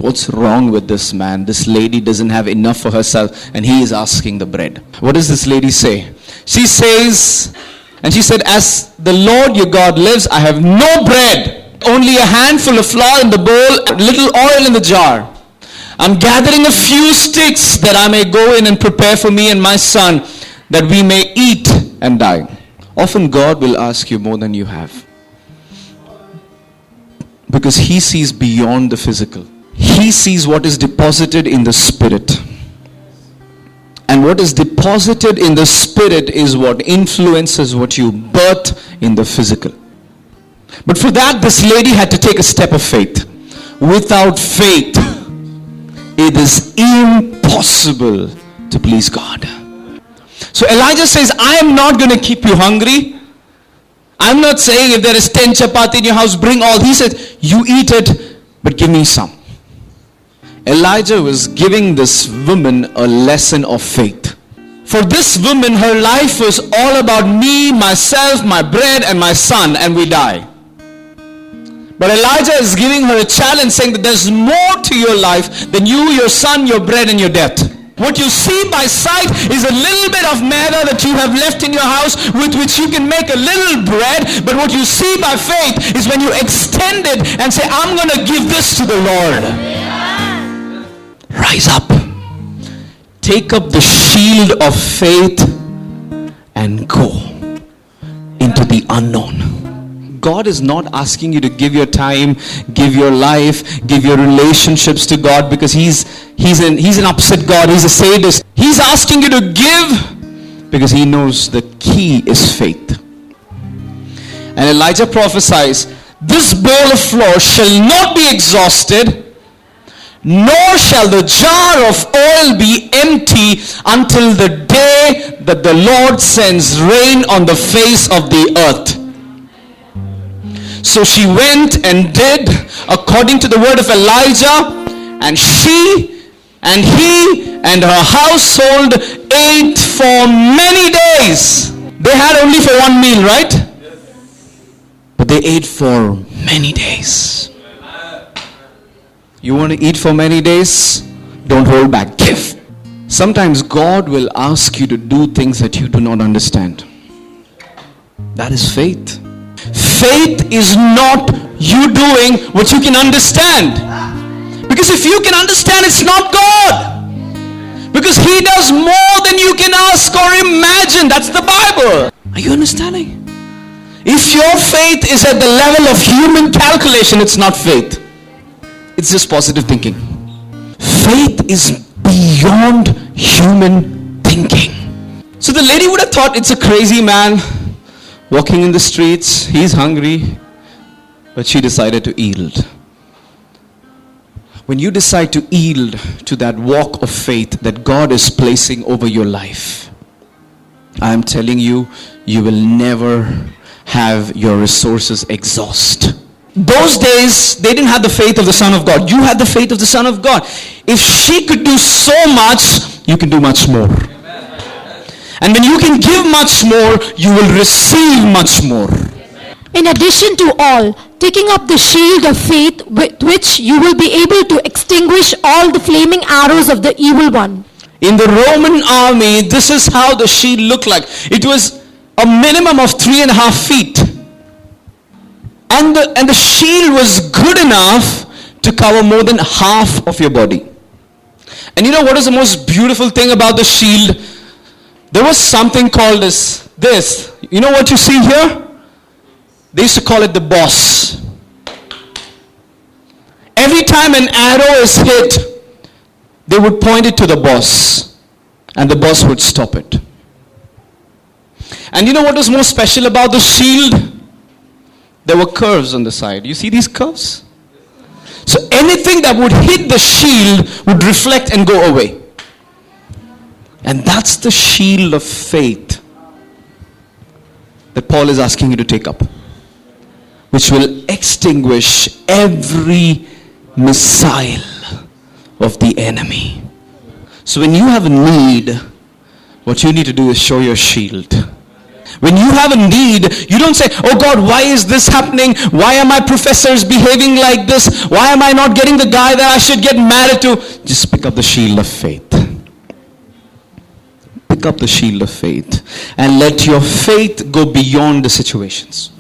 what's wrong with this man? This lady doesn't have enough for herself and he is asking the bread. What does this lady say? She says, and she said, as the Lord your God lives, I have no bread, only a handful of flour in the bowl, little oil in the jar. I'm gathering a few sticks that I may go in and prepare for me and my son, that we may eat and die. Often God will ask you more than you have, because he sees beyond the physical. He sees what is deposited in the spirit. And what is deposited in the spirit is what influences what you birth in the physical. But for that, this lady had to take a step of faith. Without faith, it is impossible to please God. So Elijah says, I am not going to keep you hungry. I'm not saying if there is 10 chapati in your house, bring all. He said, you eat it, but give me some. Elijah was giving this woman a lesson of faith. For this woman, her life was all about me, myself, my bread, and my son, and we die. But Elijah is giving her a challenge, saying that there's more to your life than you, your son, your bread, and your death. What you see by sight is a little bit of maida that you have left in your house with which you can make a little bread. But what you see by faith is when you extend it and say, I'm going to give this to the Lord. Rise up. Take up the shield of faith and go into the unknown. God is not asking you to give your time, give your life, give your relationships to God because he's an upset God, he's a sadist. He's asking you to give because he knows the key is faith. And Elijah prophesies, this bowl of flour shall not be exhausted, nor shall the jar of oil be empty until the day that the Lord sends rain on the face of the earth. So she went and did according to the word of Elijah, and she and he and her household ate for many days. They had only for one meal, right? But they ate for many days. You want to eat for many days? Don't hold back. Give. Sometimes God will ask you to do things that you do not understand. That is faith. Faith is not you doing what you can understand. Because if you can understand, it's not God. Because he does more than you can ask or imagine. That's the Bible. Are you understanding? If your faith is at the level of human calculation, it's not faith. It's just positive thinking. Faith is beyond human thinking. So the lady would have thought it's a crazy man walking in the streets, he's hungry, but she decided to yield. When you decide to yield to that walk of faith that God is placing over your life, I am telling you, you will never have your resources exhaust. Those days, they didn't have the faith of the Son of God. You had the faith of the Son of God. If she could do so much, you can do much more. And when you can give much more, you will receive much more. In addition to all, taking up the shield of faith with which you will be able to extinguish all the flaming arrows of the evil one. In the Roman army, this is how the shield looked like. It was a minimum of 3.5 feet. And the shield was good enough to cover more than half of your body. And you know what is the most beautiful thing about the shield? There was something called this. You know what you see here? They used to call it the boss. Every time an arrow is hit, they would point it to the boss. And the boss would stop it. And you know what was most special about the shield? There were curves on the side. You see these curves? So anything that would hit the shield would reflect and go away. And that's the shield of faith that Paul is asking you to take up, which will extinguish every missile of the enemy. So when you have a need, what you need to do is show your shield. When you have a need, you don't say, oh God, why is this happening? Why are my professors behaving like this? Why am I not getting the guy that I should get married to? Just pick up the shield of faith. Pick up the shield of faith and let your faith go beyond the situations.